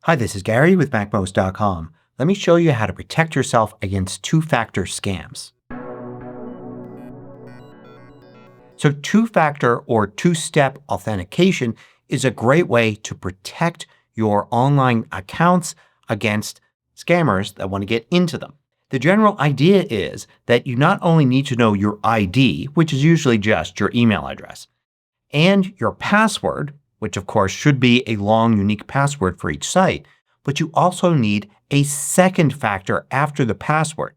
Hi, this is Gary with MACMOST.com. Let me show you how to protect yourself against two-factor scams. So two-factor or two-step authentication is a great way to protect your online accounts against scammers that want to get into them. The general idea is that you not only need to know your ID, which is usually just your email address, and your password, which of course should be a long unique password for each site, but you also need a second factor after the password.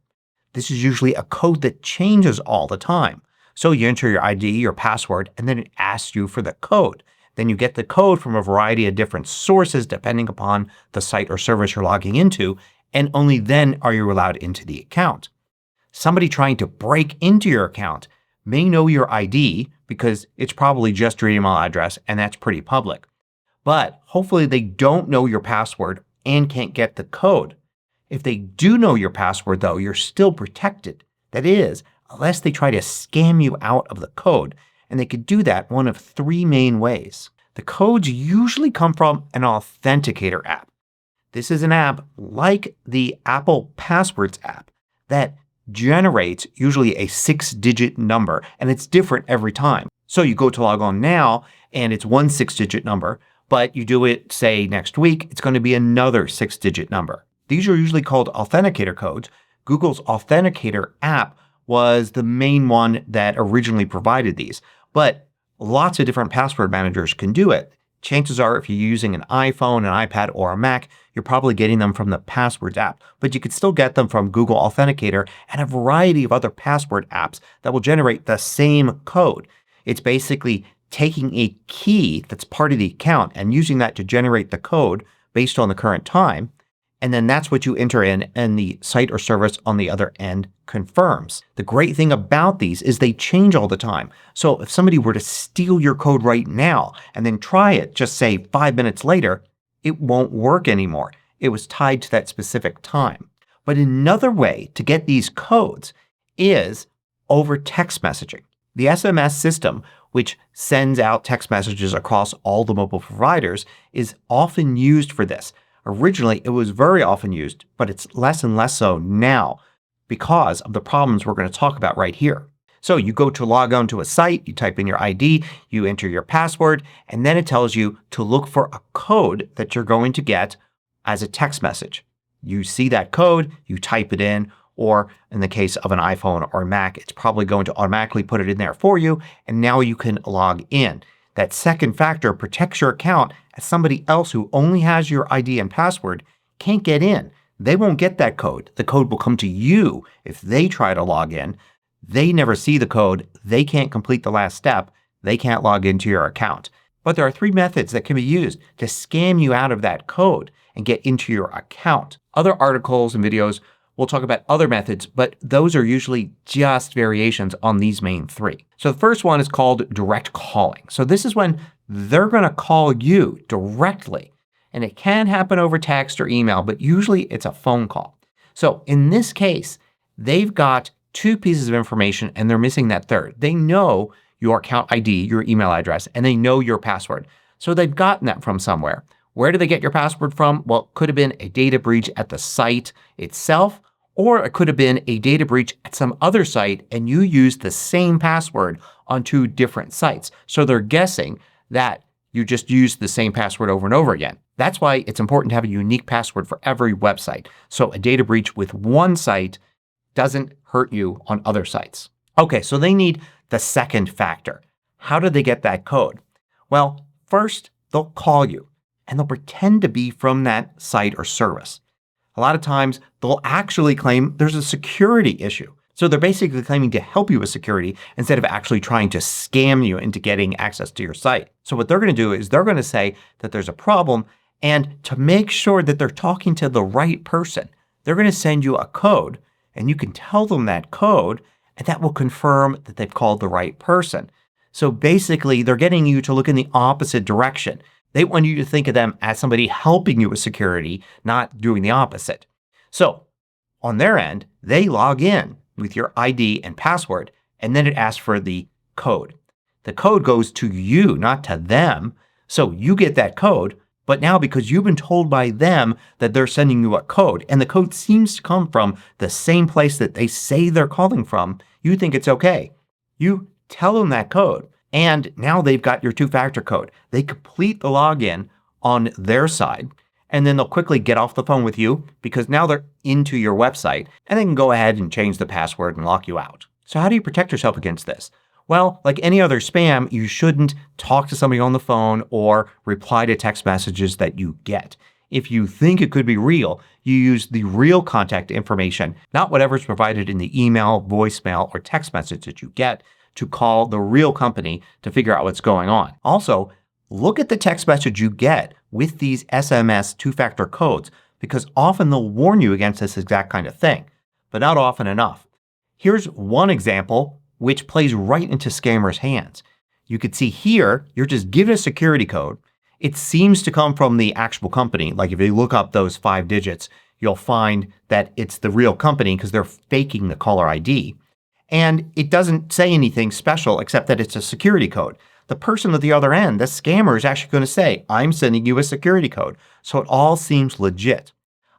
This is usually a code that changes all the time. So you enter your ID, your password, and then it asks you for the code. Then you get the code from a variety of different sources depending upon the site or service you're logging into, and only then are you allowed into the account. Somebody trying to break into your account may know your ID because it's probably just your email address and that's pretty public. But hopefully they don't know your password and can't get the code. If they do know your password though, you're still protected. That is, unless they try to scam you out of the code. And they could do that one of three main ways. The codes usually come from an authenticator app. This is an app like the Apple Passwords app that generates usually a 6-digit number, and it's different every time. So you go to log on now and it's one 6-digit number, but you do it say next week, it's going to be another 6-digit number. These are usually called authenticator codes. Google's Authenticator app was the main one that originally provided these, but lots of different password managers can do it. Chances are if you're using an iPhone, an iPad, or a Mac, you're probably getting them from the Passwords app. But you could still get them from Google Authenticator and a variety of other password apps that will generate the same code. It's basically taking a key that's part of the account and using that to generate the code based on the current time. And then that's what you enter in and the site or service on the other end confirms. The great thing about these is they change all the time. So if somebody were to steal your code right now and then try it just say 5 minutes later, it won't work anymore. It was tied to that specific time. But another way to get these codes is over text messaging. The SMS system, which sends out text messages across all the mobile providers, is often used for this. Originally it was very often used, but it's less and less so now because of the problems we're going to talk about right here. So you go to log on to a site, you type in your ID, you enter your password, and then it tells you to look for a code that you're going to get as a text message. You see that code, you type it in, or in the case of an iPhone or a Mac, it's probably going to automatically put it in there for you, and now you can log in. That second factor protects your account as somebody else who only has your ID and password can't get in. They won't get that code. The code will come to you if they try to log in. They never see the code. They can't complete the last step. They can't log into your account. But there are three methods that can be used to scam you out of that code and get into your account. Other articles and videos will talk about other methods, but those are usually just variations on these main three. So the first one is called direct calling. So this is when they're going to call you directly. And it can happen over text or email, but usually it's a phone call. So in this case, they've got two pieces of information and they're missing that third. They know your account ID, your email address, and they know your password. So they've gotten that from somewhere. Where do they get your password from? Well, it could have been a data breach at the site itself, or it could have been a data breach at some other site and you used the same password on two different sites. So they're guessing that you just used the same password over and over again. That's why it's important to have a unique password for every website. So a data breach with one site doesn't hurt you on other sites. Okay, so they need the second factor. How do they get that code? Well, first they'll call you and they'll pretend to be from that site or service. A lot of times they'll actually claim there's a security issue. So they're basically claiming to help you with security instead of actually trying to scam you into getting access to your site. So what they're going to do is they're going to say that there's a problem, and to make sure that they're talking to the right person, they're going to send you a code and you can tell them that code and that will confirm that they've called the right person. So basically they're getting you to look in the opposite direction. They want you to think of them as somebody helping you with security, not doing the opposite. So on their end, they log in with your ID and password and then it asks for the code. The code goes to you, not to them. So you get that code But now because you've been told by them that they're sending you a code and the code seems to come from the same place that they say they're calling from, you think it's okay. You tell them that code and now they've got your two-factor code. They complete the login on their side and then they'll quickly get off the phone with you because now they're into your website and they can go ahead and change the password and lock you out. So how do you protect yourself against this? Well, like any other spam, you shouldn't talk to somebody on the phone or reply to text messages that you get. If you think it could be real, you use the real contact information, not whatever's provided in the email, voicemail, or text message that you get, to call the real company to figure out what's going on. Also, look at the text message you get with these SMS two-factor codes because often they'll warn you against this exact kind of thing, but not often enough. Here's one example which plays right into scammers' hands. You can see here you're just given a security code. It seems to come from the actual company. Like if you look up those 5 digits you'll find that it's the real company because they're faking the caller ID. And it doesn't say anything special except that it's a security code. The person at the other end, the scammer, is actually going to say, I'm sending you a security code. So it all seems legit.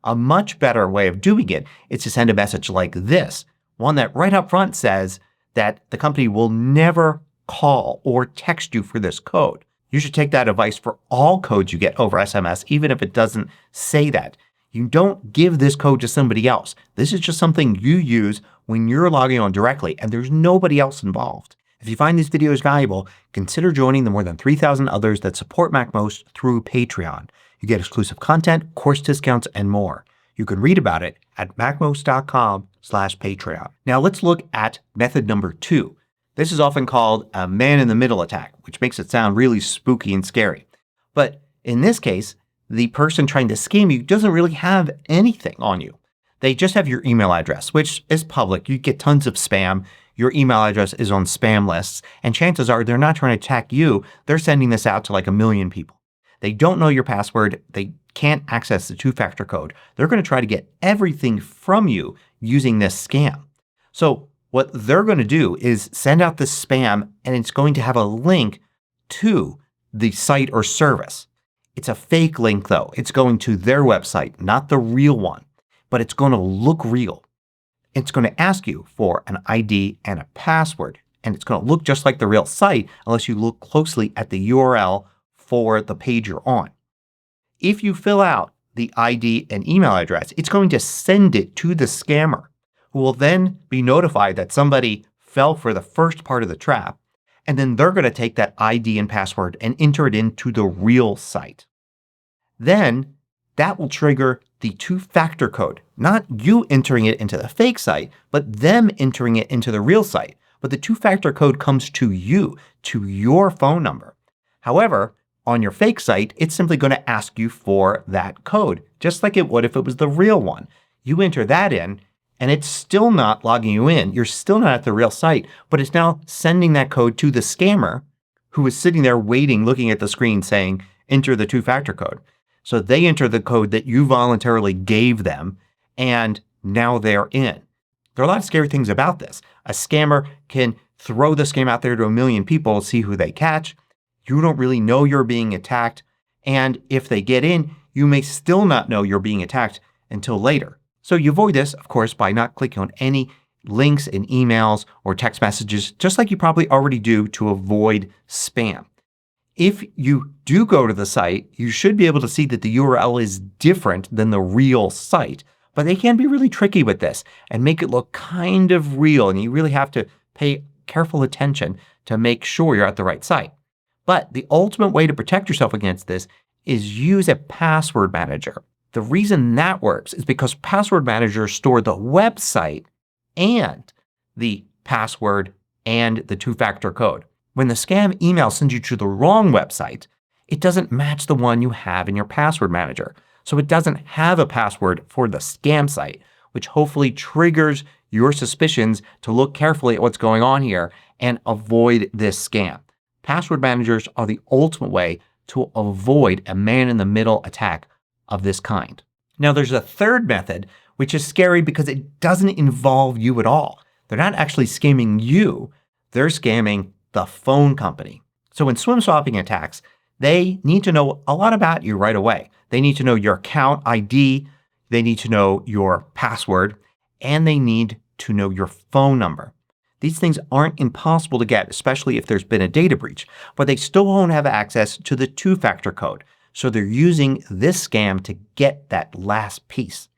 A much better way of doing it is to send a message like this. One that right up front says that the company will never call or text you for this code. You should take that advice for all codes you get over SMS even if it doesn't say that. You don't give this code to somebody else. This is just something you use when you're logging on directly and there's nobody else involved. If you find these videos valuable, consider joining the more than 3,000 others that support MACMOST through Patreon. You get exclusive content, course discounts, and more. You can read about it at macmost.com/Patreon. Now let's look at method number 2. This is often called a man-in-the-middle attack, which makes it sound really spooky and scary. But in this case, the person trying to scam you doesn't really have anything on you. They just have your email address, which is public. You get tons of spam. Your email address is on spam lists. And chances are they're not trying to attack you. They're sending this out to like 1 million people. They don't know your password. They can't access the two-factor code. They're going to try to get everything from you using this scam. So what they're going to do is send out this spam and it's going to have a link to the site or service. It's a fake link though. It's going to their website, not the real one. But it's going to look real. It's going to ask you for an ID and a password. And it's going to look just like the real site unless you look closely at the URL for the page you're on. If you fill out the ID and email address, it's going to send it to the scammer who will then be notified that somebody fell for the first part of the trap. And then they're going to take that ID and password and enter it into the real site. Then that will trigger the two-factor code. Not you entering it into the fake site, but them entering it into the real site. But the two-factor code comes to you, to your phone number. However, on your fake site, it's simply going to ask you for that code, just like it would if it was the real one. You enter that in and it's still not logging you in. You're still not at the real site, but it's now sending that code to the scammer who is sitting there waiting, looking at the screen saying, enter the two-factor code. So they enter the code that you voluntarily gave them and now they're in. There are a lot of scary things about this. A scammer can throw the scam out there to 1 million people, see who they catch. You don't really know you're being attacked. And if they get in, you may still not know you're being attacked until later. So you avoid this, of course, by not clicking on any links in emails or text messages, just like you probably already do to avoid spam. If you do go to the site, you should be able to see that the URL is different than the real site. But they can be really tricky with this and make it look kind of real. And you really have to pay careful attention to make sure you're at the right site. But the ultimate way to protect yourself against this is use a password manager. The reason that works is because password managers store the website and the password and the two-factor code. When the scam email sends you to the wrong website, it doesn't match the one you have in your password manager. So it doesn't have a password for the scam site, which hopefully triggers your suspicions to look carefully at what's going on here and avoid this scam. Password managers are the ultimate way to avoid a man-in-the-middle attack of this kind. Now there's a third method which is scary because it doesn't involve you at all. They're not actually scamming you. They're scamming the phone company. So in swim swapping attacks, They need to know a lot about you right away. They need to know your account ID, they need to know your password, and they need to know your phone number. These things aren't impossible to get, especially if there's been a data breach, but they still won't have access to the two-factor code. So they're using this scam to get that last piece.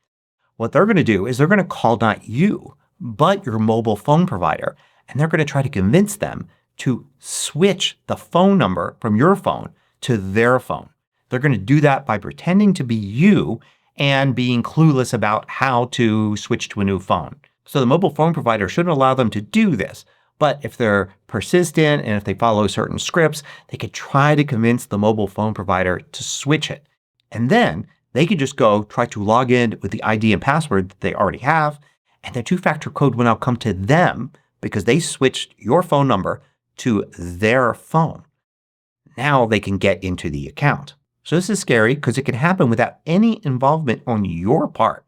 What they're going to do is they're going to call not you, but your mobile phone provider, and they're going to try to convince them to switch the phone number from your phone to their phone. They're going to do that by pretending to be you and being clueless about how to switch to a new phone. So the mobile phone provider shouldn't allow them to do this. But if they're persistent and if they follow certain scripts, they could try to convince the mobile phone provider to switch it. And then they could just go try to log in with the ID and password that they already have, and their two-factor code will now come to them because they switched your phone number to their phone. Now they can get into the account. So this is scary because it can happen without any involvement on your part.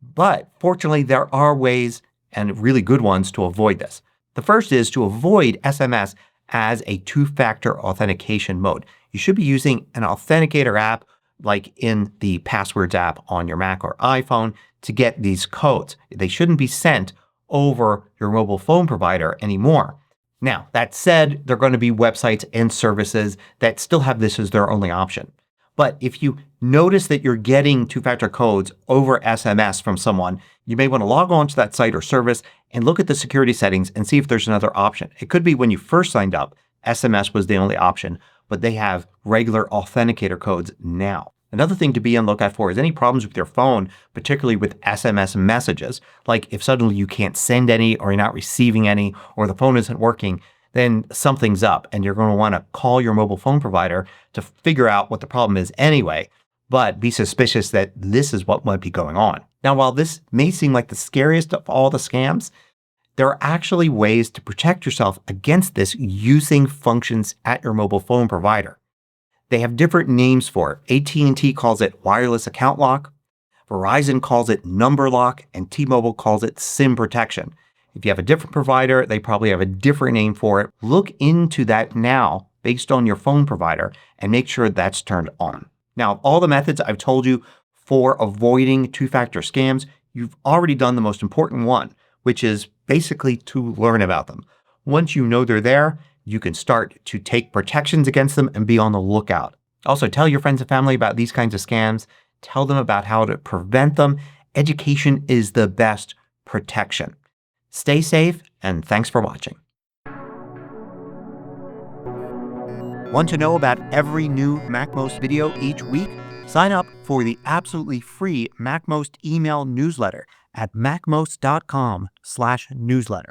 But fortunately there are ways, and really good ones, to avoid this. The first is to avoid SMS as a two-factor authentication mode. You should be using an authenticator app like in the Passwords app on your Mac or iPhone to get these codes. They shouldn't be sent over your mobile phone provider anymore. Now that said, there are going to be websites and services that still have this as their only option. But if you notice that you're getting two-factor codes over SMS from someone, you may want to log on to that site or service and look at the security settings and see if there's another option. It could be when you first signed up, SMS was the only option, but they have regular authenticator codes now. Another thing to be on the lookout for is any problems with your phone, particularly with SMS messages. Like if suddenly you can't send any or you're not receiving any or the phone isn't working, then something's up and you're going to want to call your mobile phone provider to figure out what the problem is anyway. But be suspicious that this is what might be going on. Now while this may seem like the scariest of all the scams, there are actually ways to protect yourself against this using functions at your mobile phone provider. They have different names for it. AT&T calls it wireless account lock, Verizon calls it number lock, and T-Mobile calls it SIM protection. If you have a different provider, they probably have a different name for it. Look into that now based on your phone provider and make sure that's turned on. Now of all the methods I've told you for avoiding two-factor scams, you've already done the most important one, which is basically to learn about them. Once you know they're there, you can start to take protections against them and be on the lookout. Also tell your friends and family about these kinds of scams. Tell them about how to prevent them. Education is the best protection. Stay safe and thanks for watching. Want to know about every new MACMOST video each week? Sign up for the absolutely free MACMOST email newsletter at macmost.com/newsletter.